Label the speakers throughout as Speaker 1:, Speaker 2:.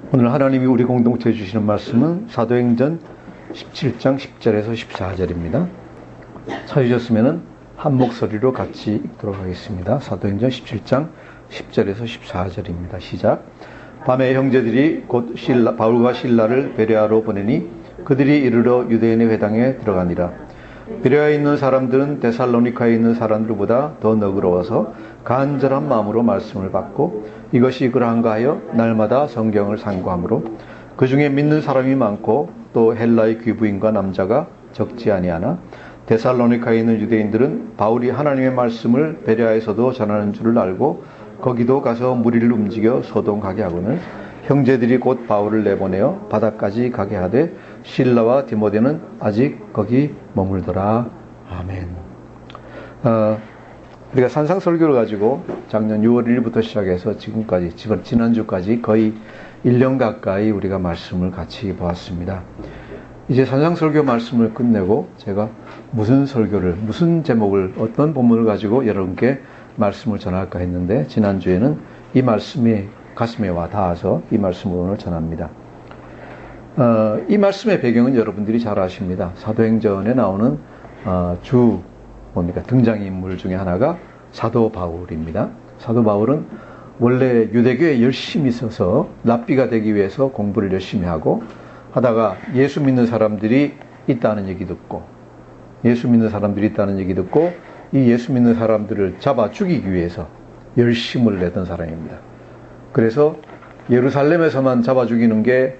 Speaker 1: 오늘 하나님이 우리 공동체에 주시는 말씀은 사도행전 17장 10절에서 14절입니다. 찾으셨으면 한 목소리로 같이 읽도록 하겠습니다. 사도행전 17장 10절에서 14절입니다. 시작. 밤에 형제들이 곧 바울과 실라를 베레아로 보내니 그들이 이르러 유대인의 회당에 들어가니라. 베레아에 있는 사람들은 데살로니카에 있는 사람들보다 더 너그러워서 간절한 마음으로 말씀을 받고 이것이 그러한가 하여 날마다 성경을 상고하므로 그 중에 믿는 사람이 많고 또 헬라의 귀부인과 남자가 적지 아니하나 데살로니카에 있는 유대인들은 바울이 하나님의 말씀을 베레아에서도 전하는 줄을 알고 거기도 가서 무리를 움직여 소동하게 하고는 형제들이 곧 바울을 내보내어 바다까지 가게 하되 실라와 디모데는 아직 거기 머물더라. 아멘. 우리가 산상설교를 가지고 작년 6월 1일부터 시작해서 지금까지, 지난주까지 거의 1년 가까이 우리가 말씀을 같이 보았습니다. 이제 산상설교 말씀을 끝내고 제가 무슨 제목을, 어떤 본문을 가지고 여러분께 말씀을 전할까 했는데 지난주에는 이 말씀이 가슴에 와 닿아서 이 말씀을 오늘 전합니다. 이 말씀의 배경은 여러분들이 잘 아십니다. 사도행전에 나오는 등장인물 중에 하나가 사도 바울입니다. 사도 바울은 원래 유대교에 열심히 있어서 랍비가 되기 위해서 공부를 열심히 하고 하다가 예수 믿는 사람들이 있다는 얘기 듣고 이 예수 믿는 사람들을 잡아 죽이기 위해서 열심을 내던 사람입니다. 그래서 예루살렘에서만 잡아 죽이는 게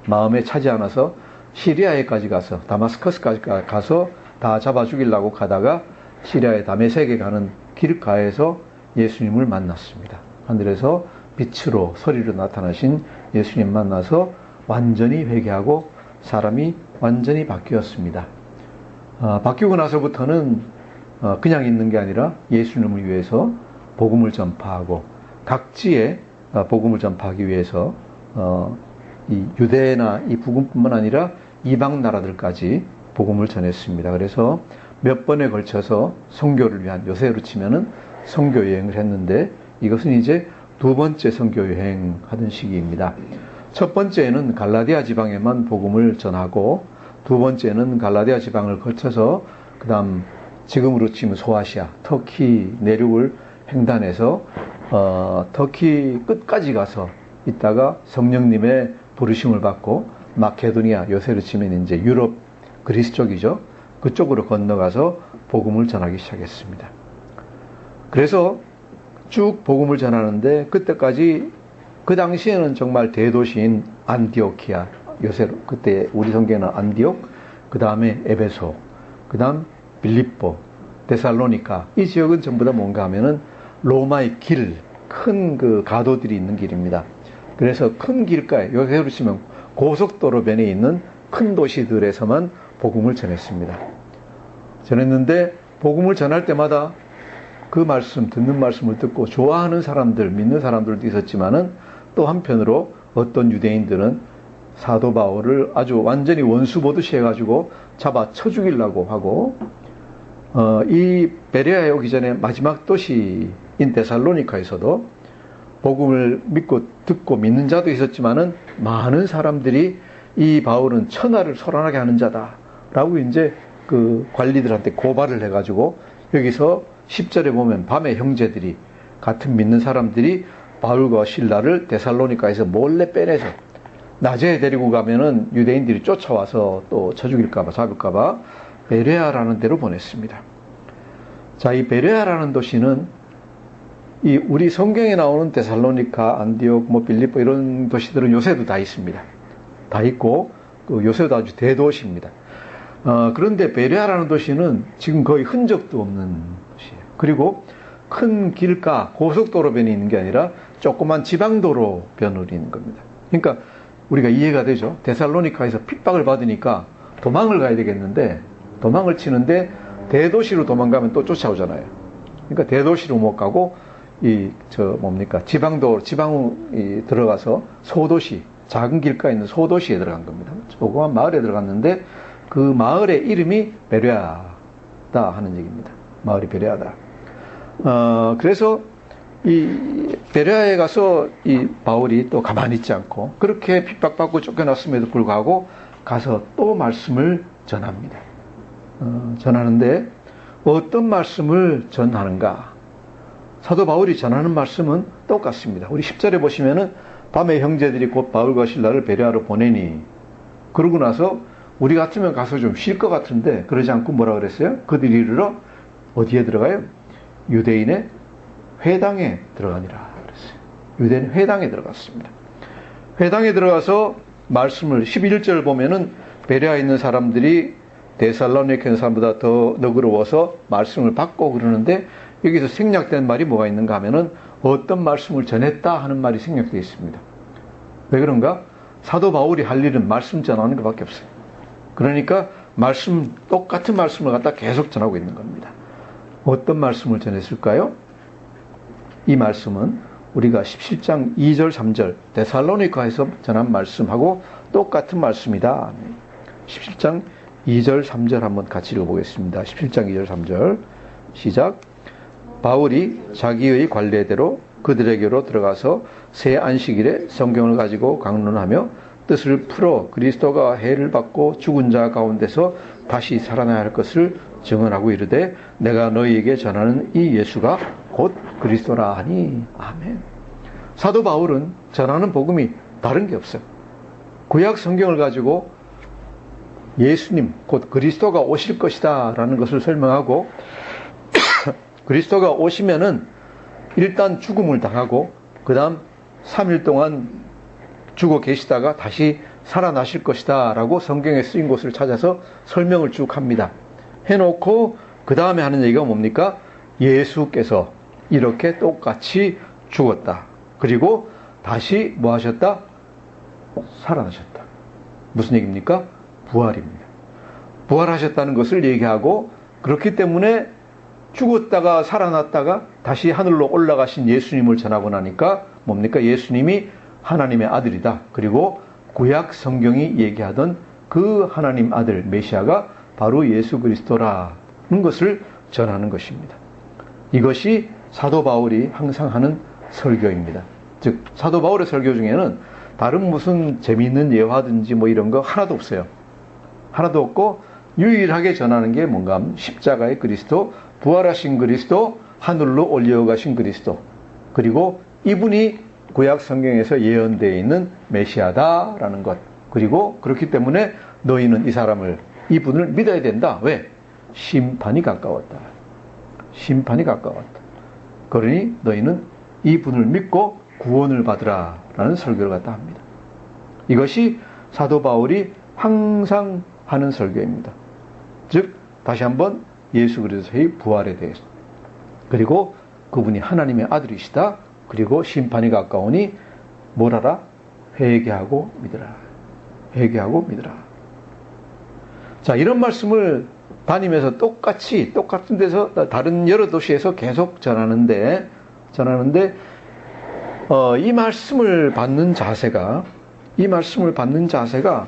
Speaker 1: 마음에 차지 않아서 시리아에까지 가서 다마스커스까지 가서 다 잡아 죽이려고 가다가 시리아의 다메섹에 가는 길가에서 예수님을 만났습니다. 하늘에서 빛으로 소리로 나타나신 예수님 만나서 완전히 회개하고 사람이 완전히 바뀌었습니다. 바뀌고 나서부터는 그냥 있는 게 아니라 예수님을 위해서 복음을 전파하고 각지에 복음을 전파하기 위해서 이 유대나 이 북은뿐만 아니라 이방 나라들까지 복음을 전했습니다. 그래서 몇 번에 걸쳐서 선교를 위한, 요새로 치면은 선교 여행을 했는데 이것은 이제 두 번째 선교 여행 하던 시기입니다. 첫 번째는 갈라디아 지방에만 복음을 전하고 두 번째는 갈라디아 지방을 거쳐서 그 다음 지금으로 치면 소아시아, 터키 내륙을 횡단해서 터키 끝까지 가서 있다가 성령님의 부르심을 받고 마케도니아, 요새로 치면 이제 유럽, 그리스 쪽이죠. 그쪽으로 건너가서 복음을 전하기 시작했습니다. 그래서 쭉 복음을 전하는데 그때까지 그 당시에는 정말 대도시인 안디오키아, 요새로 그때 우리 성경에는 안디옥, 그 다음에 에베소, 그 다음 빌립보, 데살로니카, 이 지역은 전부 다 뭔가 하면은 로마의 길, 큰 그 가도들이 있는 길입니다. 그래서 큰 길가에, 요새로 치면 고속도로변에 있는 큰 도시들에서만 복음을 전했습니다. 전했는데 복음을 전할 때마다 그 말씀, 듣는 말씀을 듣고 좋아하는 사람들, 믿는 사람들도 있었지만은 또 한편으로 어떤 유대인들은 사도 바울을 아주 완전히 원수 보듯이 해가지고 잡아 쳐 죽이려고 하고 이 베레아에 오기 전에 마지막 도시인 데살로니카에서도 복음을 믿고 듣고 믿는 자도 있었지만은 많은 사람들이 이 바울은 천하를 소란하게 하는 자다라고 이제 그 관리들한테 고발을 해가지고 여기서 10절에 보면 밤에 형제들이 같은 믿는 사람들이 바울과 실라를 데살로니카에서 몰래 빼내서 낮에 데리고 가면은 유대인들이 쫓아와서 또 쳐 죽일까봐 잡을까봐 베레아라는 데로 보냈습니다. 자, 이 베레아라는 도시는 이 우리 성경에 나오는 데살로니카, 안디옥, 빌립보 이런 도시들은 요새도 다 있습니다. 다 있고 요새도 아주 대도시입니다. 그런데 베레아라는 도시는 지금 거의 흔적도 없는 도시예요. 그리고 큰 길가, 고속도로변이 있는 게 아니라 조그만 지방도로변으로 있는 겁니다. 그러니까 우리가 이해가 되죠. 데살로니카에서 핍박을 받으니까 도망을 가야 되겠는데 도망을 치는데 대도시로 도망가면 또 쫓아오잖아요. 그러니까 대도시로 못 가고 지방에 들어가서 소도시, 작은 길가에 있는 소도시에 들어간 겁니다. 조그만 마을에 들어갔는데 그 마을의 이름이 베레아다 하는 얘기입니다. 마을이 베레아다. 그래서 이 베레아에 가서 이 바울이 또 가만히 있지 않고 그렇게 핍박받고 쫓겨났음에도 불구하고 가서 또 말씀을 전합니다. 전하는데 어떤 말씀을 전하는가? 사도 바울이 전하는 말씀은 똑같습니다. 우리 10절에 보시면은 밤에 형제들이 곧 바울과 실라를 베레아로 보내니, 그러고 나서 우리 같으면 가서 좀 쉴 것 같은데 그러지 않고 뭐라 그랬어요? 그들이 이르러 어디에 들어가요? 유대인의 회당에 들어가니라 그랬어요. 유대인 회당에 들어갔습니다. 회당에 들어가서 말씀을 11절 보면은 베레아에 있는 사람들이 데살로니가 있는 사람보다 더 너그러워서 말씀을 받고 그러는데, 여기서 생략된 말이 뭐가 있는가 하면은 어떤 말씀을 전했다 하는 말이 생략되어 있습니다. 왜 그런가? 사도 바울이 할 일은 말씀 전하는 것밖에 없어요. 그러니까 똑같은 말씀을 갖다 계속 전하고 있는 겁니다. 어떤 말씀을 전했을까요? 이 말씀은 우리가 17장 2절 3절 데살로니가에서 전한 말씀하고 똑같은 말씀이다. 17장 2절 3절 한번 같이 읽어보겠습니다. 17장 2절 3절 시작. 바울이 자기의 관례대로 그들에게로 들어가서 새 안식일에 성경을 가지고 강론하며 뜻을 풀어 그리스도가 해를 받고 죽은 자 가운데서 다시 살아나야 할 것을 증언하고 이르되, 내가 너희에게 전하는 이 예수가 곧 그리스도라 하니. 아멘. 사도 바울은 전하는 복음이 다른 게 없어요. 구약 성경을 가지고 예수님 곧 그리스도가 오실 것이다 라는 것을 설명하고, 그리스도가 오시면은 일단 죽음을 당하고 그 다음 3일 동안 죽어 계시다가 다시 살아나실 것이다 라고 성경에 쓰인 곳을 찾아서 설명을 쭉 합니다. 해놓고 그 다음에 하는 얘기가 뭡니까? 예수께서 이렇게 똑같이 죽었다. 그리고 다시 뭐 하셨다? 살아나셨다. 무슨 얘기입니까? 부활입니다. 부활하셨다는 것을 얘기하고, 그렇기 때문에 죽었다가 살아났다가 다시 하늘로 올라가신 예수님을 전하고 나니까 뭡니까? 예수님이 하나님의 아들이다. 그리고 구약 성경이 얘기하던 그 하나님 아들 메시아가 바로 예수 그리스도라는 것을 전하는 것입니다. 이것이 사도 바울이 항상 하는 설교입니다. 즉 사도 바울의 설교 중에는 다른 무슨 재미있는 예화든지 뭐 이런 거 하나도 없어요. 하나도 없고 유일하게 전하는 게 뭔가 하면 십자가의 그리스도, 부활하신 그리스도, 하늘로 올려가신 그리스도, 그리고 이분이 구약 성경에서 예언되어 있는 메시아다라는 것. 그리고 그렇기 때문에 너희는 이분을 믿어야 된다. 왜? 심판이 가까웠다. 심판이 가까웠다. 그러니 너희는 이분을 믿고 구원을 받으라 라는 설교를 갖다 합니다. 이것이 사도 바울이 항상 하는 설교입니다. 즉 다시 한번 예수 그리스도의 부활에 대해서, 그리고 그분이 하나님의 아들이시다. 그리고 심판이 가까우니 뭘 하라? 회개하고 믿으라. 회개하고 믿으라. 자, 이런 말씀을 다니면서 똑같은 데서 다른 여러 도시에서 계속 전하는데 이 말씀을 받는 자세가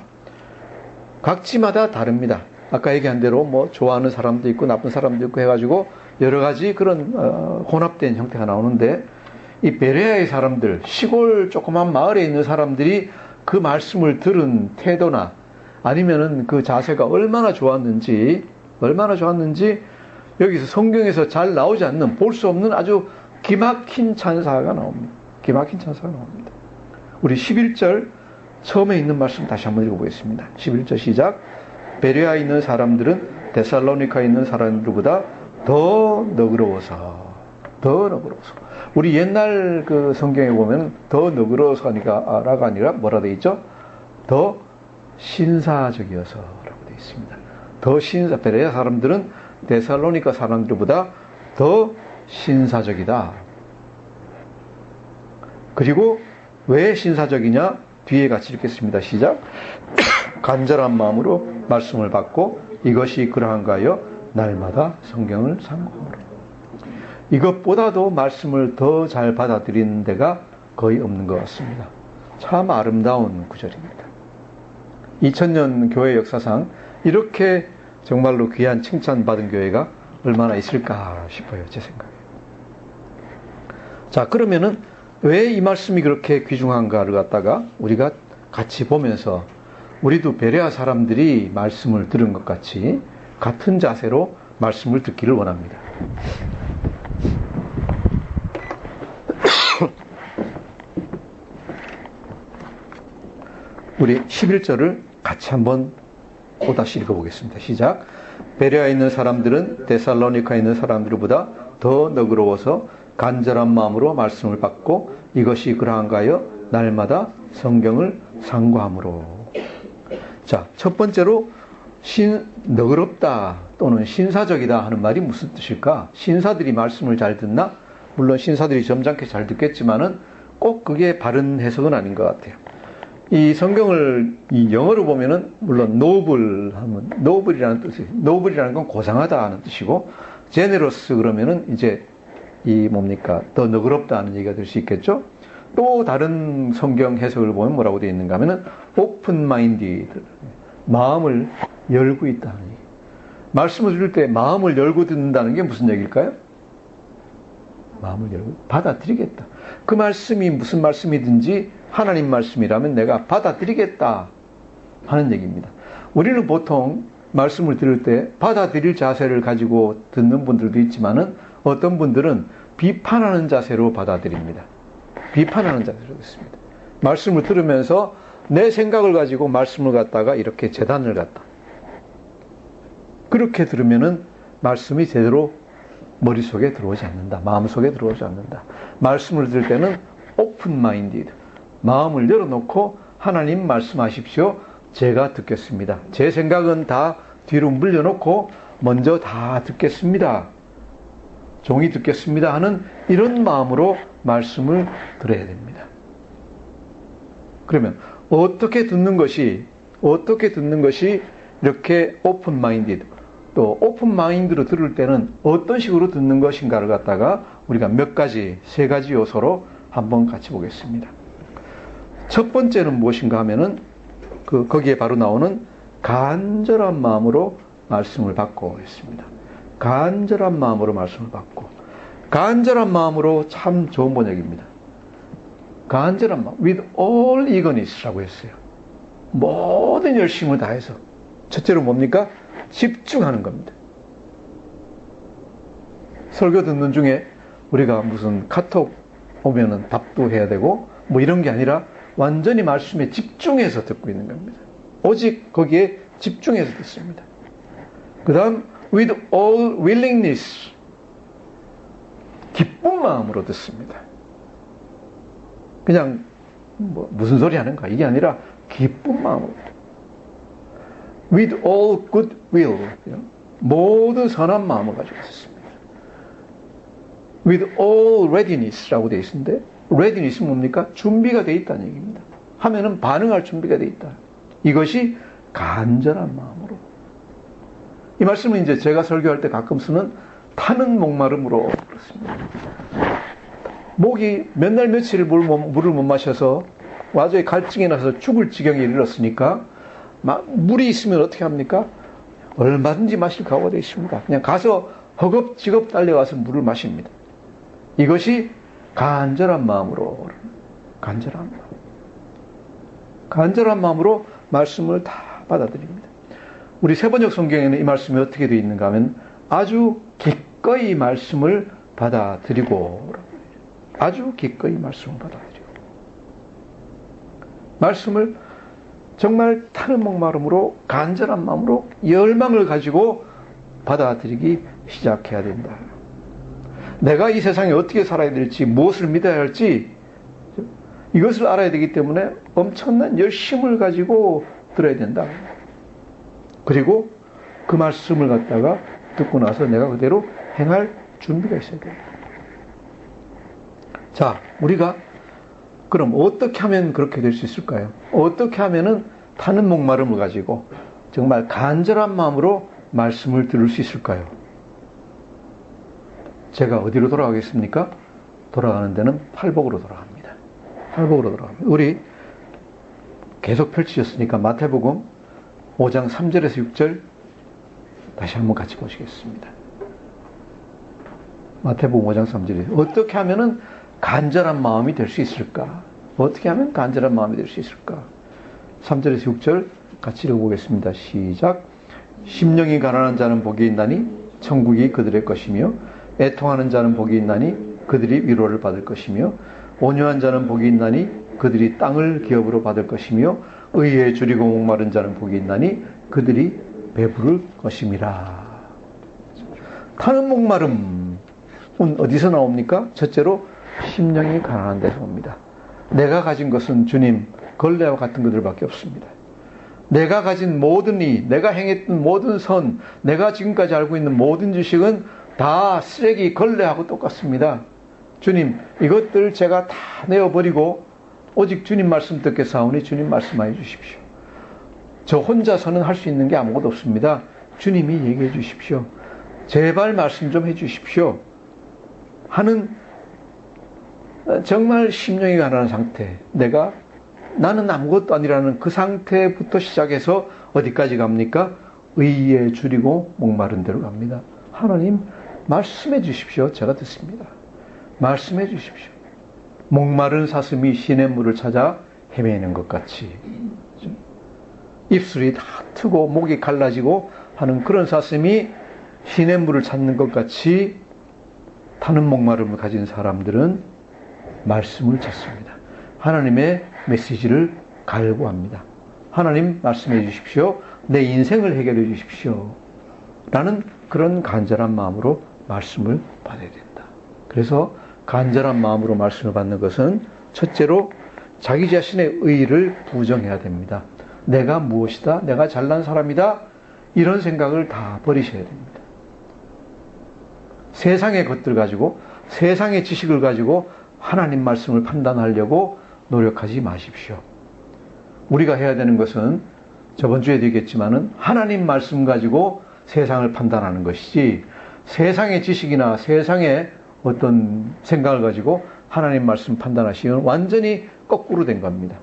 Speaker 1: 각지마다 다릅니다. 아까 얘기한 대로 뭐 좋아하는 사람도 있고 나쁜 사람도 있고 해가지고 여러 가지 그런 혼합된 형태가 나오는데, 이 베레아의 사람들, 시골 조그만 마을에 있는 사람들이 그 말씀을 들은 태도나 아니면은 그 자세가 얼마나 좋았는지 여기서 성경에서 잘 나오지 않는, 볼 수 없는 아주 기막힌 찬사가 나옵니다. 기막힌 찬사가 나옵니다. 우리 11절 처음에 있는 말씀 다시 한번 읽어보겠습니다. 11절 시작. 베레아에 있는 사람들은 데살로니카에 있는 사람들보다 더 너그러워서. 우리 옛날 그 성경에 보면 더 너그러워서라가 아니라 뭐라 되어 있죠? 더 신사적이어서라고 되어 있습니다. 베레아 사람들은 데살로니카 사람들보다 더 신사적이다. 그리고 왜 신사적이냐? 뒤에 같이 읽겠습니다. 시작. 간절한 마음으로 말씀을 받고 이것이 그러한가 하여 날마다 성경을 상고하므로. 이것보다도 말씀을 더 잘 받아들이는 데가 거의 없는 것 같습니다. 참 아름다운 구절입니다. 2000년 교회 역사상 이렇게 정말로 귀한 칭찬받은 교회가 얼마나 있을까 싶어요. 제 생각에. 자, 그러면은 왜 이 말씀이 그렇게 귀중한가를 갖다가 우리가 같이 보면서 우리도 베레아 사람들이 말씀을 들은 것 같이 같은 자세로 말씀을 듣기를 원합니다. 우리 11절을 같이 한번 또다시 읽어보겠습니다. 시작. 베레아에 있는 사람들은 데살로니카에 있는 사람들보다 더 너그러워서 간절한 마음으로 말씀을 받고 이것이 그러한가 하여 날마다 성경을 상고함으로. 자, 첫 번째로 너그럽다 또는 신사적이다 하는 말이 무슨 뜻일까? 신사들이 말씀을 잘 듣나? 물론 신사들이 점잖게 잘 듣겠지만은 꼭 그게 바른 해석은 아닌 것 같아요. 이 성경을 이 영어로 보면은 물론 noble 하면 noble이라는 뜻이 noble이라는 건 고상하다 하는 뜻이고 generous 그러면은 이제 이 뭡니까 더 너그럽다 하는 얘기가 될 수 있겠죠. 또 다른 성경 해석을 보면 뭐라고 되어 있는가 하면은 open minded 마음을 열고 있다는 얘기. 말씀을 들을 때 마음을 열고 듣는다는 게 무슨 얘기일까요? 마음을 열고 받아들이겠다. 그 말씀이 무슨 말씀이든지 하나님 말씀이라면 내가 받아들이겠다 하는 얘기입니다. 우리는 보통 말씀을 들을 때 받아들일 자세를 가지고 듣는 분들도 있지만은 어떤 분들은 비판하는 자세로 받아들입니다. 비판하는 자세로 듣습니다. 말씀을 들으면서 내 생각을 가지고 말씀을 갖다가 이렇게 재단을 갖다. 그렇게 들으면은 말씀이 제대로 머릿속에 들어오지 않는다. 마음속에 들어오지 않는다. 말씀을 들을 때는 open minded. 마음을 열어놓고 하나님 말씀하십시오. 제가 듣겠습니다. 제 생각은 다 뒤로 물려놓고 먼저 다 듣겠습니다. 종이 듣겠습니다 하는 이런 마음으로 말씀을 들어야 됩니다. 그러면 어떻게 듣는 것이 이렇게 오픈 마인디드 또 오픈 마인드로 들을 때는 어떤 식으로 듣는 것인가를 갖다가 우리가 세 가지 요소로 한번 같이 보겠습니다. 첫 번째는 무엇인가 하면은 거기에 바로 나오는 간절한 마음으로 말씀을 받고 있습니다. 간절한 마음으로 말씀을 받고. 간절한 마음으로 참 좋은 번역입니다. 간절한 마음, with all eagerness라고 했어요. 모든 열심을 다해서. 첫째로 뭡니까? 집중하는 겁니다. 설교 듣는 중에 우리가 무슨 카톡 오면은 답도 해야 되고 뭐 이런 게 아니라 완전히 말씀에 집중해서 듣고 있는 겁니다. 오직 거기에 집중해서 듣습니다. 그 다음 with all willingness 기쁜 마음으로 듣습니다. 그냥 뭐 무슨 소리 하는가 이게 아니라 기쁜 마음으로 with all good will 모든 선한 마음을 가지고 있습니다. with all readiness라고 되어 있는데 readiness는 뭡니까? 준비가 되어 있다는 얘기입니다. 하면은 반응할 준비가 되어 있다. 이것이 간절한 마음으로. 이 말씀은 이제 제가 설교할 때 가끔 쓰는 타는 목마름으로 그렇습니다. 목이 몇 날 며칠 물을 못 마셔서 완전히 갈증이 나서 죽을 지경에 이르렀으니까 물이 있으면 어떻게 합니까? 얼마든지 마실 각오가 되어 있습니다. 그냥 가서 허겁지겁 달려가서 물을 마십니다. 이것이 간절한 마음으로 간절한 마음으로 말씀을 다 받아들입니다. 우리 세번역 성경에는 이 말씀이 어떻게 되어 있는가 하면 아주 기꺼이 말씀을 받아들이고 아주 기꺼이 말씀을 받아들이고 말씀을 정말 타는 목마름으로 간절한 마음으로 열망을 가지고 받아들이기 시작해야 된다. 내가 이 세상에 어떻게 살아야 될지 무엇을 믿어야 할지 이것을 알아야 되기 때문에 엄청난 열심을 가지고 들어야 된다. 그리고 그 말씀을 갖다가 듣고 나서 내가 그대로 행할 준비가 있어야 돼요. 자, 우리가 그럼 어떻게 하면 그렇게 될 수 있을까요? 어떻게 하면은 타는 목마름을 가지고 정말 간절한 마음으로 말씀을 들을 수 있을까요? 제가 어디로 돌아가겠습니까? 돌아가는 데는 팔복으로 돌아갑니다. 팔복으로 돌아갑니다. 우리 계속 펼치셨으니까 마태복음 5장 3절에서 6절 다시 한번 같이 보시겠습니다. 마태복음 5장 3절에 어떻게 하면은 간절한 마음이 될 수 있을까? 어떻게 하면 간절한 마음이 될 수 있을까? 3절에서 6절 같이 읽어보겠습니다. 시작. 심령이 가난한 자는 복이 있나니 천국이 그들의 것이며, 애통하는 자는 복이 있나니 그들이 위로를 받을 것이며, 온유한 자는 복이 있나니 그들이 땅을 기업으로 받을 것이며, 의에 줄이고 목마른 자는 복이 있나니 그들이 배부를 것임이라. 타는 목마름은 어디서 나옵니까? 첫째로 심령이 가난한 데서 옵니다. 내가 가진 것은 주님 걸레와 같은 것들밖에 없습니다. 내가 가진 모든 이, 내가 행했던 모든 선, 내가 지금까지 알고 있는 모든 지식은 다 쓰레기 걸레하고 똑같습니다. 주님, 이것들 제가 다 내어버리고 오직 주님 말씀 듣겠사오니 주님 말씀하여 주십시오. 저 혼자서는 할 수 있는 게 아무것도 없습니다. 주님이 얘기해 주십시오. 제발 말씀 좀 해 주십시오. 하는 정말 심령이 가난한 상태, 나는 아무것도 아니라는 그 상태부터 시작해서 어디까지 갑니까? 의에 줄이고 목마른 데로 갑니다. 하나님 말씀해 주십시오. 제가 듣습니다. 말씀해 주십시오. 목마른 사슴이 시냇물을 찾아 헤매는 것 같이, 입술이 다 트고 목이 갈라지고 하는 그런 사슴이 시냇물을 찾는 것 같이 타는 목마름을 가진 사람들은 말씀을 찾습니다. 하나님의 메시지를 갈구합니다. 하나님 말씀해 주십시오. 내 인생을 해결해 주십시오. 라는 그런 간절한 마음으로 말씀을 받아야 된다. 그래서 간절한 마음으로 말씀을 받는 것은 첫째로 자기 자신의 의의를 부정해야 됩니다. 내가 무엇이다? 내가 잘난 사람이다? 이런 생각을 다 버리셔야 됩니다. 세상의 것들 가지고, 세상의 지식을 가지고 하나님 말씀을 판단하려고 노력하지 마십시오. 우리가 해야 되는 것은 저번 주에도 얘기했지만은 하나님 말씀 가지고 세상을 판단하는 것이지, 세상의 지식이나 세상의 어떤 생각을 가지고 하나님 말씀 판단하시면 완전히 거꾸로 된 겁니다.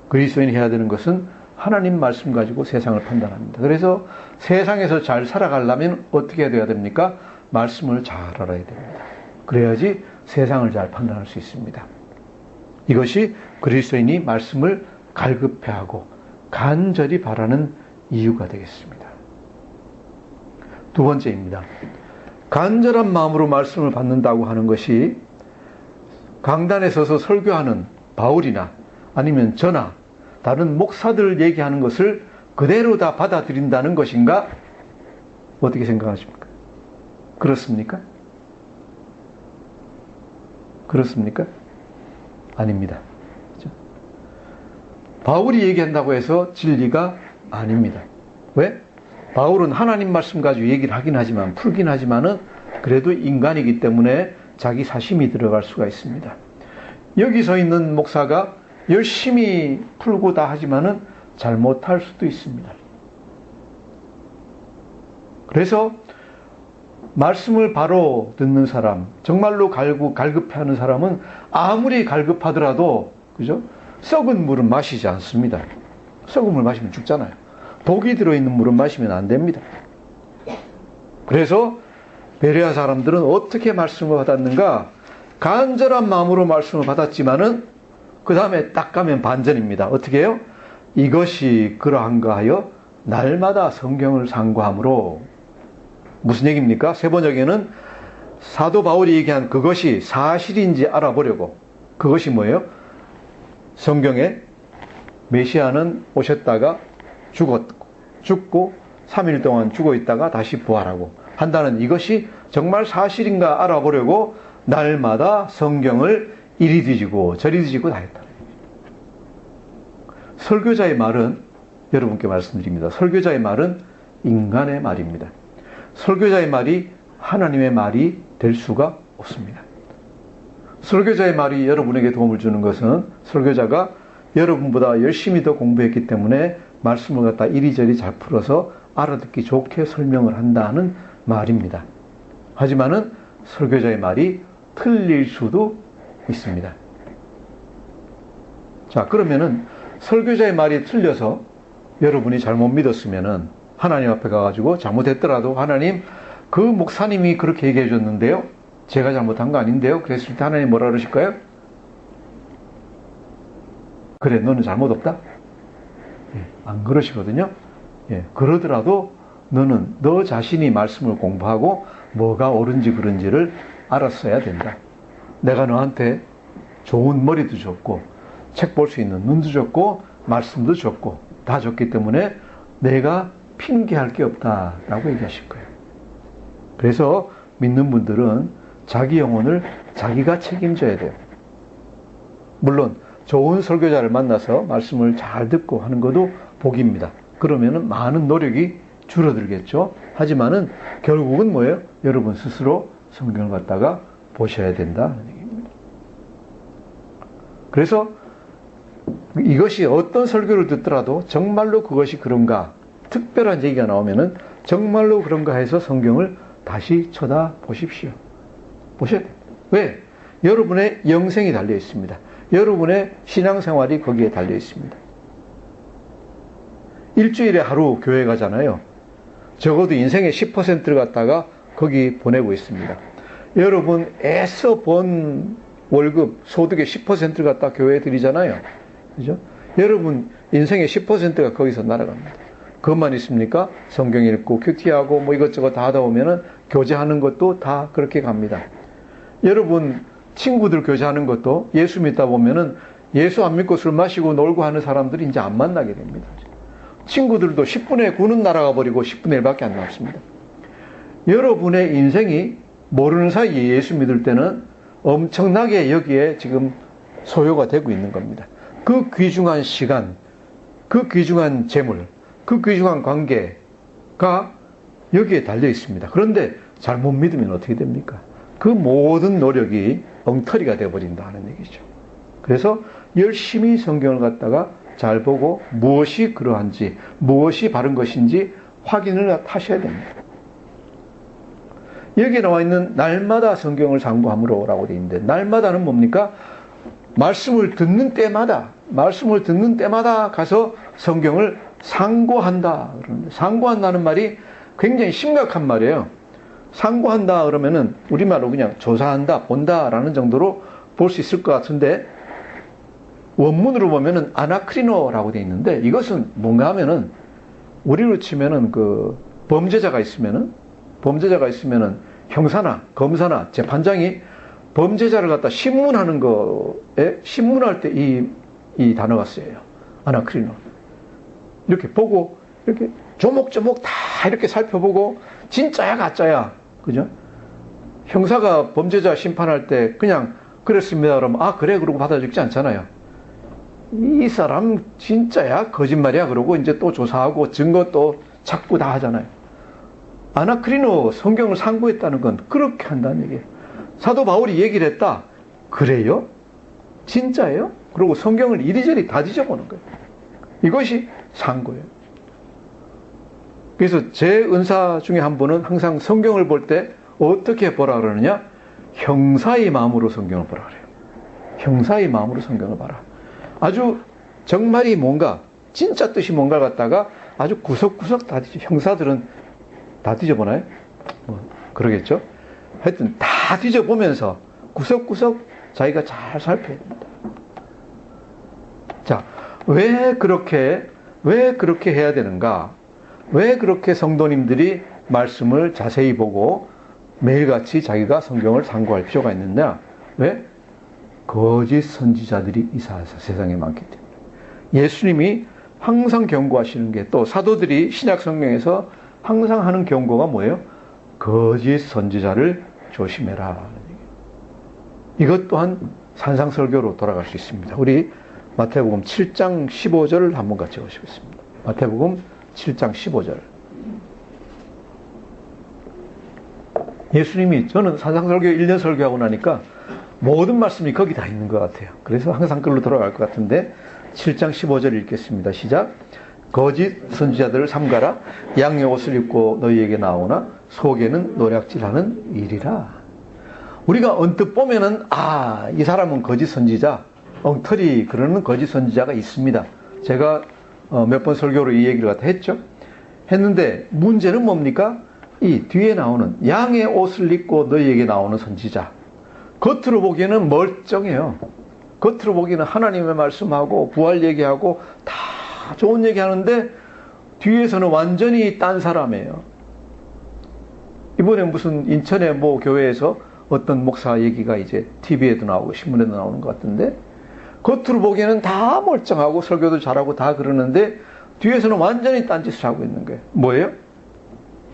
Speaker 1: 그리스도인이 해야 되는 것은 하나님 말씀 가지고 세상을 판단합니다. 그래서 세상에서 잘 살아가려면 어떻게 해야 됩니까? 말씀을 잘 알아야 됩니다. 그래야지 세상을 잘 판단할 수 있습니다. 이것이 그리스도인이 말씀을 갈급해하고 간절히 바라는 이유가 되겠습니다. 두 번째입니다. 간절한 마음으로 말씀을 받는다고 하는 것이 강단에 서서 설교하는 바울이나 아니면 저나 다른 목사들 얘기하는 것을 그대로 다 받아들인다는 것인가? 어떻게 생각하십니까? 그렇습니까? 그렇습니까? 아닙니다. 그렇죠? 바울이 얘기한다고 해서 진리가 아닙니다. 왜? 바울은 하나님 말씀 가지고 얘기를 하긴 하지만, 풀긴 하지만은 그래도 인간이기 때문에 자기 사심이 들어갈 수가 있습니다. 여기 서 있는 목사가 열심히 풀고 다 하지만은 잘못할 수도 있습니다. 그래서 말씀을 바로 듣는 사람, 정말로 갈급해하는 사람은 아무리 갈급하더라도, 그죠? 썩은 물은 마시지 않습니다. 썩은 물 마시면 죽잖아요. 독이 들어있는 물은 마시면 안 됩니다. 그래서 베레아 사람들은 어떻게 말씀을 받았는가? 간절한 마음으로 말씀을 받았지만은 그 다음에 딱 가면 반전입니다. 어떻게 해요? 이것이 그러한가 하여 날마다 성경을 상고함으로. 무슨 얘기입니까? 세 번역에는 사도 바울이 얘기한 그것이 사실인지 알아보려고. 그것이 뭐예요? 성경에 메시아는 오셨다가 죽고 3일 동안 죽어 있다가 다시 부활하고 한다는 이것이 정말 사실인가 알아보려고 날마다 성경을 이리 뒤지고 저리 뒤지고 다 했다. 설교자의 말은, 여러분께 말씀드립니다. 설교자의 말은 인간의 말입니다. 설교자의 말이 하나님의 말이 될 수가 없습니다. 설교자의 말이 여러분에게 도움을 주는 것은 설교자가 여러분보다 열심히 더 공부했기 때문에 말씀을 갖다 이리저리 잘 풀어서 알아듣기 좋게 설명을 한다는 말입니다. 하지만은 설교자의 말이 틀릴 수도 있습니다. 자, 그러면은 설교자의 말이 틀려서 여러분이 잘못 믿었으면은 하나님 앞에 가가지고 잘못했더라도 하나님, 그 목사님이 그렇게 얘기해 줬는데요, 제가 잘못한 거 아닌데요? 그랬을 때 하나님 뭐라 그러실까요? 그래, 너는 잘못 없다? 예, 안 그러시거든요. 예, 그러더라도 너는 너 자신이 말씀을 공부하고 뭐가 옳은지 그른지를 알았어야 된다. 내가 너한테 좋은 머리도 줬고 책 볼 수 있는 눈도 줬고 말씀도 줬고 다 줬기 때문에 내가 핑계할 게 없다라고 얘기하실 거예요. 그래서 믿는 분들은 자기 영혼을 자기가 책임져야 돼요. 물론 좋은 설교자를 만나서 말씀을 잘 듣고 하는 것도 복입니다. 그러면은 많은 노력이 줄어들겠죠. 하지만은 결국은 뭐예요? 여러분 스스로 성경을 갖다가 보셔야 된다는 얘기입니다. 그래서 이것이 어떤 설교를 듣더라도 정말로 그것이 그런가, 특별한 얘기가 나오면은 정말로 그런가 해서 성경을 다시 쳐다보십시오. 보셔야 돼요. 왜? 여러분의 영생이 달려 있습니다. 여러분의 신앙생활이 거기에 달려 있습니다. 일주일에 하루 교회 가잖아요. 적어도 인생의 10%를 갖다가 거기 보내고 있습니다. 여러분 애써 번 월급, 소득의 10%를 갖다 교회에 드리잖아요. 그죠? 여러분 인생의 10%가 거기서 날아갑니다. 그것만 있습니까? 성경 읽고 큐티하고 뭐 이것저것 다 하다 보면은 교제하는 것도 다 그렇게 갑니다. 여러분 친구들 교제하는 것도 예수 믿다 보면은 예수 안 믿고 술 마시고 놀고 하는 사람들이 이제 안 만나게 됩니다. 친구들도 10분의 9는 날아가 버리고 10분의 1밖에 안 남습니다. 여러분의 인생이 모르는 사이에 예수 믿을 때는 엄청나게 여기에 지금 소요가 되고 있는 겁니다. 그 귀중한 시간, 그 귀중한 재물, 그 귀중한 관계가 여기에 달려 있습니다. 그런데 잘못 믿으면 어떻게 됩니까? 그 모든 노력이 엉터리가 되어버린다는 얘기죠. 그래서 열심히 성경을 갖다가 잘 보고 무엇이 그러한지, 무엇이 바른 것인지 확인을 하셔야 됩니다. 여기에 나와 있는 날마다 성경을 상고함으로 라고 되어 있는데, 날마다는 뭡니까? 말씀을 듣는 때마다 가서 성경을 상고한다. 상고한다는 말이 굉장히 심각한 말이에요. 상고한다 그러면은 우리말로 그냥 조사한다, 본다라는 정도로 볼 수 있을 것 같은데, 원문으로 보면은 아나크리노라고 되어 있는데, 이것은 뭔가 하면은 우리로 치면은 그 범죄자가 있으면은 형사나 검사나 재판장이 범죄자를 갖다 신문하는 거에, 신문할 때 이 단어가 쓰여요. 아나크리노. 이렇게 보고, 이렇게 조목조목 다 이렇게 살펴보고, 진짜야, 가짜야. 그죠? 형사가 범죄자 심판할 때 그냥 그랬습니다. 그러면, 아, 그래. 그러고 받아주지 않잖아요. 이 사람 진짜야? 거짓말이야? 그러고 이제 또 조사하고 증거 또 찾고 다 하잖아요. 아나크리노 성경을 상고했다는 건 그렇게 한다는 얘기예요. 사도 바울이 얘기를 했다. 그래요? 진짜예요? 그리고 성경을 이리저리 다 뒤져보는 거예요. 이것이 상고예요. 그래서 제 은사 중에 한 분은 항상 성경을 볼 때 어떻게 보라 그러느냐? 형사의 마음으로 성경을 보라 그래요. 형사의 마음으로 성경을 봐라. 아주 정말이 뭔가, 진짜 뜻이 뭔가를 갖다가 아주 구석구석 다 뒤져. 형사들은 다 뒤져보나요? 뭐 그러겠죠? 하여튼 다 뒤져보면서 구석구석 자기가 잘 살펴야 됩니다. 자, 왜 그렇게 해야 되는가? 왜 그렇게 성도님들이 말씀을 자세히 보고 매일같이 자기가 성경을 상고할 필요가 있느냐? 왜? 거짓 선지자들이 이 세상에 많기 때문에. 예수님이 항상 경고하시는 게, 또 사도들이 신약 성경에서 항상 하는 경고가 뭐예요? 거짓 선지자를 조심해라. 이것 또한 산상설교로 돌아갈 수 있습니다. 우리 마태복음 7장 15절을 한번 같이 보시겠습니다. 마태복음 7장 15절. 예수님이, 저는 산상설교 1년 설교하고 나니까 모든 말씀이 거기 다 있는 것 같아요. 그래서 항상 글로 돌아갈 것 같은데, 7장 15절 읽겠습니다. 시작. 거짓 선지자들을 삼가라. 양의 옷을 입고 너희에게 나오나 속에는 노략질하는 일이라. 우리가 언뜻 보면은, 아, 이 사람은 거짓 선지자, 엉터리 그러는 거짓 선지자가 있습니다. 제가 몇 번 설교로 이 얘기를 갖다 했죠. 했는데 문제는 뭡니까? 이 뒤에 나오는 양의 옷을 입고 너희에게 나오는 선지자, 겉으로 보기에는 멀쩡해요. 겉으로 보기에는 하나님의 말씀하고 부활 얘기하고 다 좋은 얘기하는데 뒤에서는 완전히 딴 사람이에요. 이번에 무슨 인천의 뭐 교회에서 어떤 목사 얘기가 이제 TV에도 나오고 신문에도 나오는 것 같은데, 겉으로 보기에는 다 멀쩡하고 설교도 잘하고 다 그러는데 뒤에서는 완전히 딴짓을 하고 있는 거예요. 뭐예요?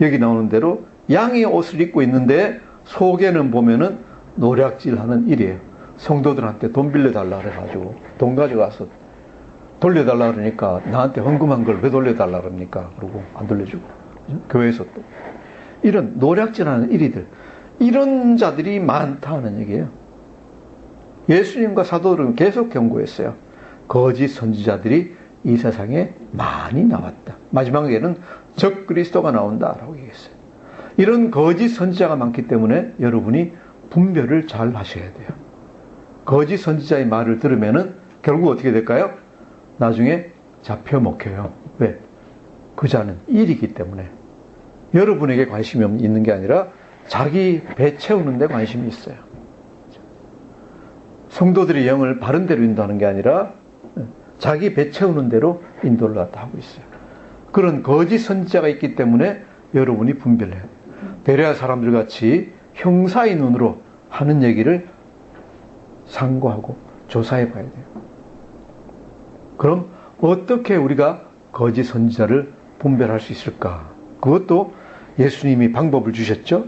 Speaker 1: 여기 나오는 대로 양의 옷을 입고 있는데 속에는 보면은 노략질하는 일이에요. 성도들한테 돈 빌려달라 그래가지고 돈 가져가서 돌려달라 그러니까 나한테 헌금한 걸 왜 돌려달라 그럽니까? 그러고 안 돌려주고. 교회에서 또 이런 노략질하는 일이들, 이런 자들이 많다는 얘기예요. 예수님과 사도들은 계속 경고했어요. 거짓 선지자들이 이 세상에 많이 나왔다. 마지막에는 적 그리스도가 나온다라고 얘기했어요. 이런 거짓 선지자가 많기 때문에 여러분이 분별을 잘 하셔야 돼요. 거짓 선지자의 말을 들으면은 결국 어떻게 될까요? 나중에 잡혀 먹혀요. 왜? 그 자는 일이기 때문에. 여러분에게 관심이 있는 게 아니라 자기 배 채우는 데 관심이 있어요. 성도들의 영을 바른 대로 인도하는 게 아니라 자기 배 채우는 대로 인도를 갖다 하고 있어요. 그런 거짓 선지자가 있기 때문에 여러분이 분별해요. 베레아 사람들 같이 형사의 눈으로 하는 얘기를 상고하고 조사해 봐야 돼요. 그럼 어떻게 우리가 거짓 선지자를 분별할 수 있을까? 그것도 예수님이 방법을 주셨죠.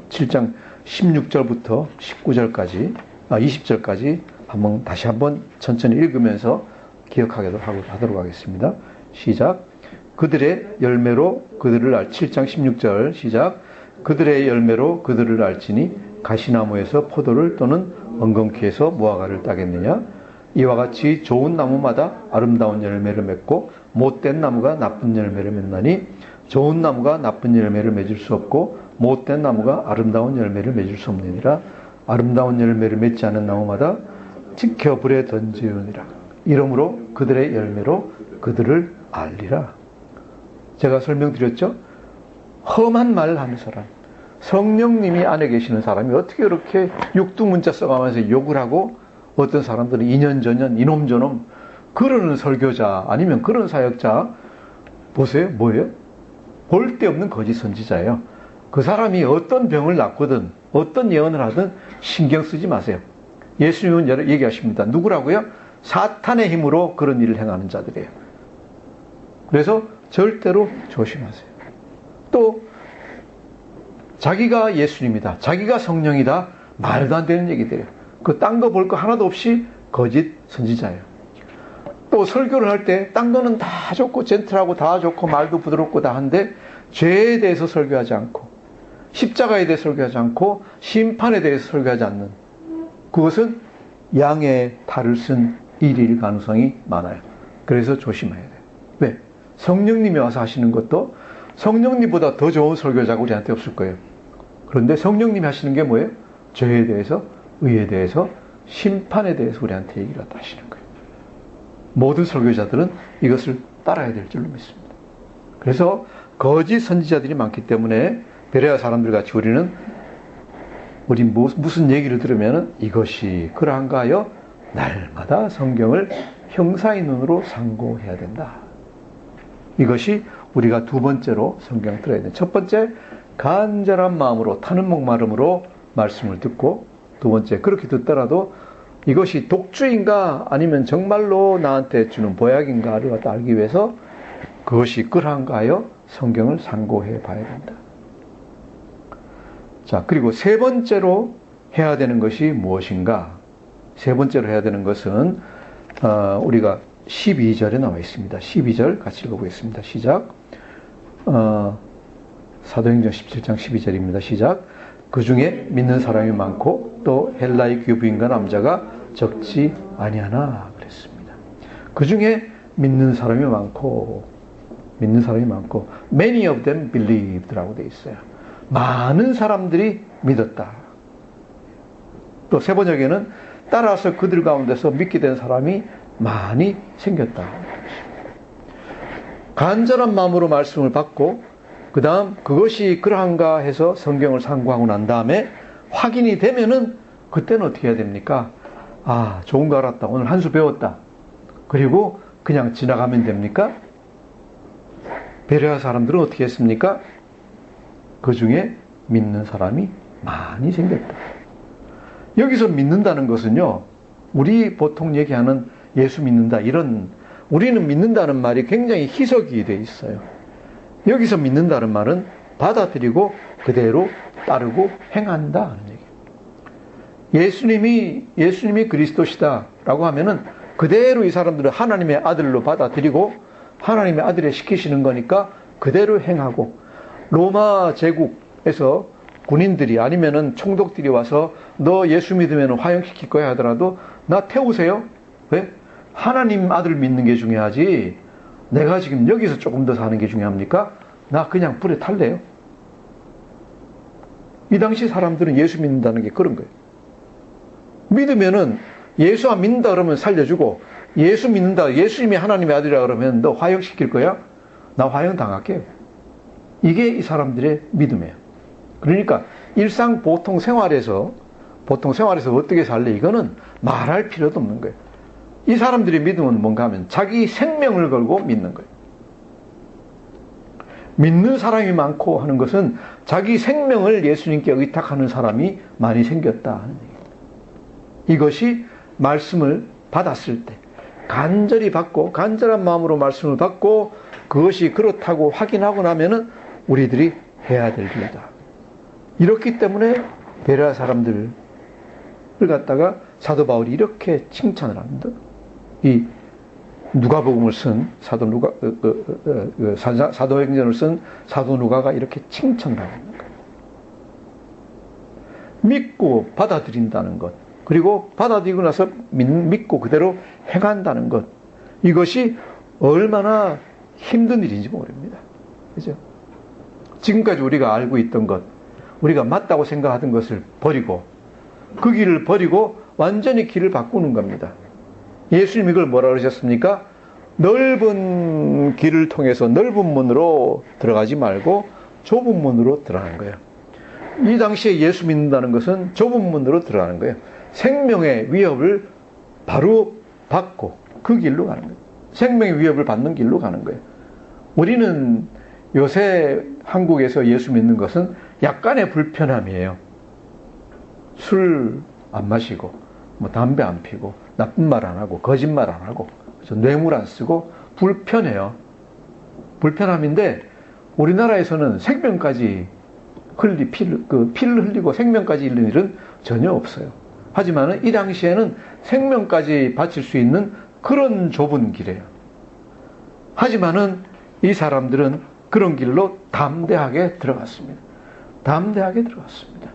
Speaker 1: 7장 16절부터 19절까지 20절까지 다시 한번 천천히 읽으면서 기억하도록 하겠습니다. 시작. 그들의 열매로 그들을 7장 16절 시작. 그들의 열매로 그들을 알지니 가시나무에서 포도를 또는 엉겅퀴에서 무화과를 따겠느냐? 이와 같이 좋은 나무마다 아름다운 열매를 맺고 못된 나무가 나쁜 열매를 맺나니 좋은 나무가 나쁜 열매를 맺을 수 없고 못된 나무가 아름다운 열매를 맺을 수 없느니라. 아름다운 열매를 맺지 않은 나무마다 지켜 불에 던지우니라. 이러므로 그들의 열매로 그들을 알리라. 제가 설명드렸죠? 험한 말을 하는 사람, 성령님이 안에 계시는 사람이 어떻게 이렇게 육두문자 써가면서 욕을 하고, 어떤 사람들은 이년저년 이놈저놈 그러는 설교자 아니면 그런 사역자 보세요. 뭐예요? 볼 데 없는 거짓 선지자예요. 그 사람이 어떤 병을 낳거든 어떤 예언을 하든 신경 쓰지 마세요. 예수님은 얘기하십니다. 누구라고요? 사탄의 힘으로 그런 일을 행하는 자들이에요. 그래서 절대로 조심하세요. 또 자기가 예수님이다, 자기가 성령이다, 말도 안 되는 얘기들이에요. 그 딴 거 볼 거 하나도 없이 거짓 선지자예요. 또 설교를 할 때 딴 거는 다 좋고 젠틀하고 다 좋고 말도 부드럽고 다 한데 죄에 대해서 설교하지 않고 십자가에 대해서 설교하지 않고 심판에 대해서 설교하지 않는, 그것은 양의 탈을 쓴 일일 가능성이 많아요. 그래서 조심해야 돼요. 왜? 성령님이 와서 하시는 것도 성령님보다 더 좋은 설교자가 우리한테 없을 거예요. 그런데 성령님이 하시는 게 뭐예요? 죄에 대해서, 의에 대해서, 심판에 대해서 우리한테 얘기를 하시는 거예요. 모든 설교자들은 이것을 따라야 될 줄로 믿습니다. 그래서 거짓 선지자들이 많기 때문에 베레아 사람들 같이 우리 무슨 얘기를 들으면 이것이 그러한가 하여 날마다 성경을 형사의 눈으로 상고해야 된다. 이것이 우리가 두 번째로 성경을 들어야 된다. 첫 번째, 간절한 마음으로 타는 목마름으로 말씀을 듣고, 두 번째, 그렇게 듣더라도 이것이 독주인가 아니면 정말로 나한테 주는 보약인가를 알기 위해서 그것이 그러한가 하여 성경을 상고해 봐야 된다. 자, 그리고 세 번째로 해야 되는 것이 무엇인가? 세 번째로 해야 되는 것은 우리가 12절에 나와 있습니다. 12절 같이 읽어보겠습니다. 시작. 사도행전 17장 12절입니다. 시작. 그 중에 믿는 사람이 많고 또 헬라의 귀부인과 남자가 적지 아니하나 그랬습니다. 그 중에 믿는 사람이 많고 many of them believed라고 되어 있어요. 많은 사람들이 믿었다. 또 세 번역에는 따라서 그들 가운데서 믿게 된 사람이 많이 생겼다. 간절한 마음으로 말씀을 받고 그 다음 그것이 그러한가 해서 성경을 상고하고 난 다음에 확인이 되면은 그때는 어떻게 해야 됩니까? 아, 좋은 거 알았다. 오늘 한 수 배웠다. 그리고 그냥 지나가면 됩니까? 베레아 사람들은 어떻게 했습니까? 그 중에 믿는 사람이 많이 생겼다. 여기서 믿는다는 것은요, 우리 보통 얘기하는 예수 믿는다, 이런, 우리는 믿는다는 말이 굉장히 희석이 돼 있어요. 여기서 믿는다는 말은 받아들이고 그대로 따르고 행한다 하는 얘기예요. 예수님이 그리스도시다 라고 하면은 그대로 이 사람들은 하나님의 아들로 받아들이고 하나님의 아들에 시키시는 거니까 그대로 행하고, 로마 제국에서 군인들이 아니면은 총독들이 와서 너 예수 믿으면 화형시킬 거야 하더라도 나 태우세요. 왜? 하나님 아들 믿는 게 중요하지 내가 지금 여기서 조금 더 사는 게 중요합니까? 나 그냥 불에 탈래요. 이 당시 사람들은 예수 믿는다는 게 그런 거예요. 믿으면은 예수 안 믿는다 그러면 살려주고, 예수 믿는다, 예수님이 하나님의 아들이라 그러면 너 화형시킬 거야? 나 화형 당할게요. 이게 이 사람들의 믿음이에요. 그러니까 일상 보통 생활에서 어떻게 살래? 이거는 말할 필요도 없는 거예요. 이 사람들의 믿음은 뭔가 하면 자기 생명을 걸고 믿는 거예요. 믿는 사람이 많고 하는 것은 자기 생명을 예수님께 의탁하는 사람이 많이 생겼다 하는 얘기입니다. 이것이 말씀을 받았을 때 간절히 받고 간절한 마음으로 말씀을 받고 그것이 그렇다고 확인하고 나면은 우리들이 해야 될 일이다. 이렇기 때문에 베레아 사람들을 갖다가 사도 바울이 이렇게 칭찬을 합니다. 이 누가복음을 쓴 사도행전을 쓴 사도 누가가 이렇게 칭찬을 하는 거예요. 믿고 받아들인다는 것, 그리고 받아들이고 나서 믿고 그대로 행한다는 것, 이것이 얼마나 힘든 일인지 모릅니다. 그죠? 지금까지 우리가 알고 있던 것, 우리가 맞다고 생각하던 것을 버리고 그 길을 버리고 완전히 길을 바꾸는 겁니다. 예수님이 이걸 뭐라 그러셨습니까? 넓은 길을 통해서 넓은 문으로 들어가지 말고 좁은 문으로 들어가는 거예요. 이 당시에 예수 믿는다는 것은 좁은 문으로 들어가는 거예요. 생명의 위협을 바로 받고 그 길로 가는 거예요. 생명의 위협을 받는 길로 가는 거예요. 우리는 요새 한국에서 예수 믿는 것은 약간의 불편함이에요. 술 안 마시고, 담배 안 피고, 나쁜 말 안 하고, 거짓말 안 하고, 뇌물 안 쓰고, 불편해요. 불편함인데, 우리나라에서는 생명까지 피를 흘리고 생명까지 잃는 일은 전혀 없어요. 하지만 이 당시에는 생명까지 바칠 수 있는 그런 좁은 길이에요. 하지만은 이 사람들은 그런 길로 담대하게 들어갔습니다. 담대하게 들어갔습니다.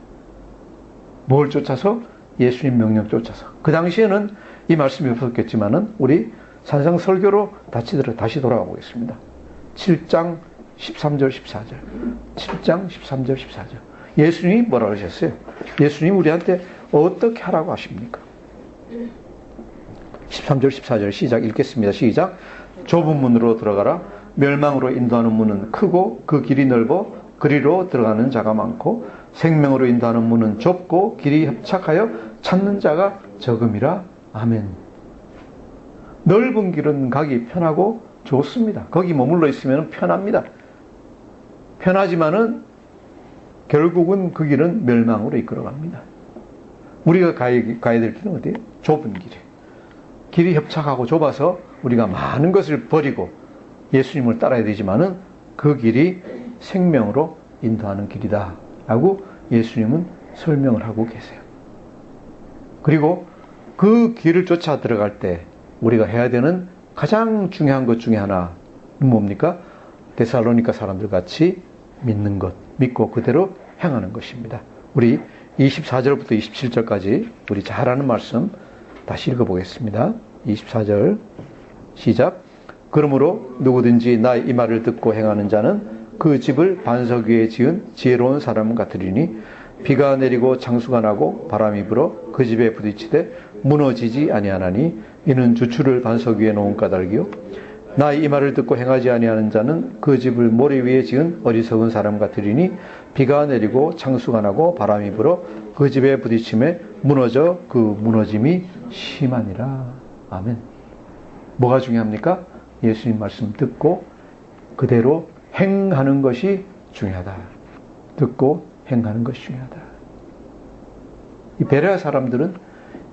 Speaker 1: 뭘 쫓아서? 예수님 명령 쫓아서. 그 당시에는 이 말씀이 없었겠지만은 우리 산상설교로 다시 돌아가 보겠습니다. 7장 13절 14절 7장 13절 14절 예수님이 뭐라 그러셨어요? 예수님 우리한테 어떻게 하라고 하십니까? 13절 14절 시작 읽겠습니다. 시작. 좁은 문으로 들어가라. 멸망으로 인도하는 문은 크고 그 길이 넓어 그리로 들어가는 자가 많고 생명으로 인도하는 문은 좁고 길이 협착하여 찾는 자가 적음이라. 아멘. 넓은 길은 가기 편하고 좋습니다. 거기 머물러 있으면 편합니다. 편하지만은 결국은 그 길은 멸망으로 이끌어갑니다. 우리가 가야 될 길은 어디예요? 좁은 길이에요. 길이 협착하고 좁아서 우리가 많은 것을 버리고 예수님을 따라야 되지만은 그 길이 생명으로 인도하는 길이다 라고 예수님은 설명을 하고 계세요. 그리고 그 길을 쫓아 들어갈 때 우리가 해야 되는 가장 중요한 것 중에 하나는 뭡니까? 데살로니가 사람들 같이 믿는 것, 믿고 그대로 행하는 것입니다. 우리 24절부터 27절까지 우리 잘 아는 말씀 다시 읽어보겠습니다. 24절 시작. 그러므로 누구든지 나의 이 말을 듣고 행하는 자는 그 집을 반석 위에 지은 지혜로운 사람 같으리니 비가 내리고 창수가 나고 바람이 불어 그 집에 부딪히되 무너지지 아니하나니 이는 주추를 반석 위에 놓은 까닭이요 나의 이 말을 듣고 행하지 아니하는 자는 그 집을 모래 위에 지은 어리석은 사람 같으리니 비가 내리고 창수가 나고 바람이 불어 그 집에 부딪힘에 무너져 그 무너짐이 심하니라. 아멘. 뭐가 중요합니까? 예수님 말씀 듣고 그대로 행하는 것이 중요하다. 듣고 행하는 것이 중요하다. 이 베레아 사람들은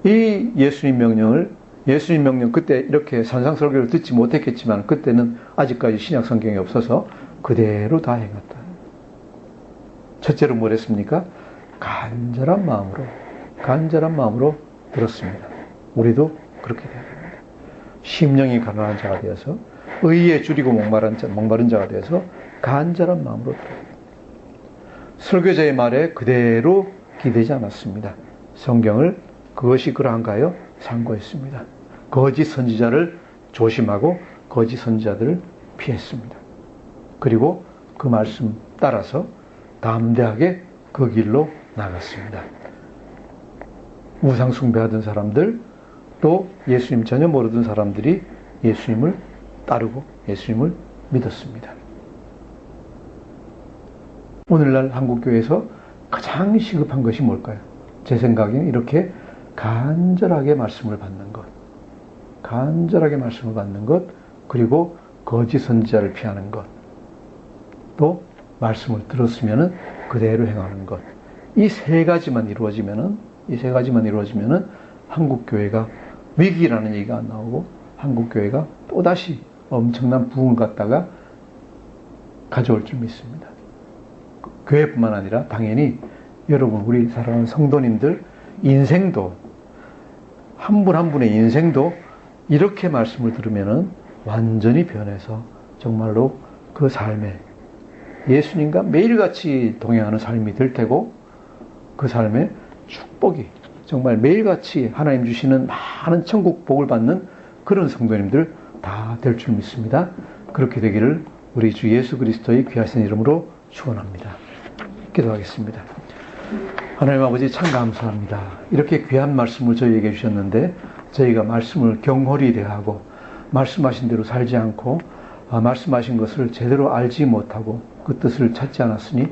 Speaker 1: 이 예수님 명령 그때 이렇게 산상설교를 듣지 못했겠지만 그때는 아직까지 신약 성경이 없어서 그대로 다 행했다. 첫째로 뭘 했습니까? 간절한 마음으로 들었습니다. 우리도 그렇게 돼야 됩니다. 심령이 가난한 자가 되어서 의에 줄이고 목마른 자가 되어서 간절한 마음으로 들어야 됩니다. 설교자의 말에 그대로 기대지 않았습니다. 성경을 그것이 그러한가요? 상고했습니다. 거짓 선지자를 조심하고 거짓 선지자들을 피했습니다. 그리고 그 말씀 따라서 담대하게 그 길로 나갔습니다. 우상 숭배하던 사람들, 또 예수님 전혀 모르던 사람들이 예수님을 따르고 예수님을 믿었습니다. 오늘날 한국교회에서 가장 시급한 것이 뭘까요? 제 생각에는 이렇게 간절하게 말씀을 받는 것, 그리고 거짓 선지자를 피하는 것, 또 말씀을 들었으면 그대로 행하는 것. 이 세 가지만 이루어지면은 한국교회가 위기라는 얘기가 안 나오고 한국교회가 또다시 엄청난 부흥을 갖다가 가져올 줄 믿습니다. 교회뿐만 아니라 당연히 여러분, 우리 사랑하는 성도님들 인생도, 한 분 한 분의 인생도 이렇게 말씀을 들으면은 완전히 변해서 정말로 그 삶에 예수님과 매일같이 동행하는 삶이 될 테고, 그 삶에 축복이 정말 매일같이 하나님 주시는 많은 천국 복을 받는 그런 성도님들 다 될 줄 믿습니다. 그렇게 되기를 우리 주 예수 그리스도의 귀하신 이름으로 축원합니다. 기도하겠습니다. 하나님 아버지, 참 감사합니다. 이렇게 귀한 말씀을 저희에게 주셨는데 저희가 말씀을 경홀히 대하고 말씀하신 대로 살지 않고 말씀하신 것을 제대로 알지 못하고 그 뜻을 찾지 않았으니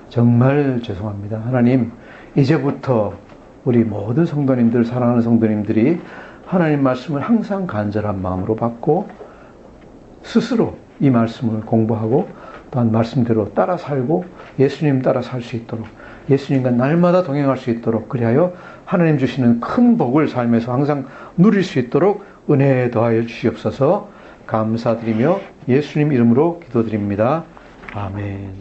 Speaker 1: 정말 죄송합니다. 하나님, 이제부터 우리 모든 성도님들, 사랑하는 성도님들이 하나님 말씀을 항상 간절한 마음으로 받고 스스로 이 말씀을 공부하고 또한 말씀대로 따라 살고 예수님 따라 살 수 있도록, 예수님과 날마다 동행할 수 있도록, 그리하여 하나님 주시는 큰 복을 삶에서 항상 누릴 수 있도록 은혜 더하여 주시옵소서. 감사드리며 예수님 이름으로 기도드립니다. 아멘.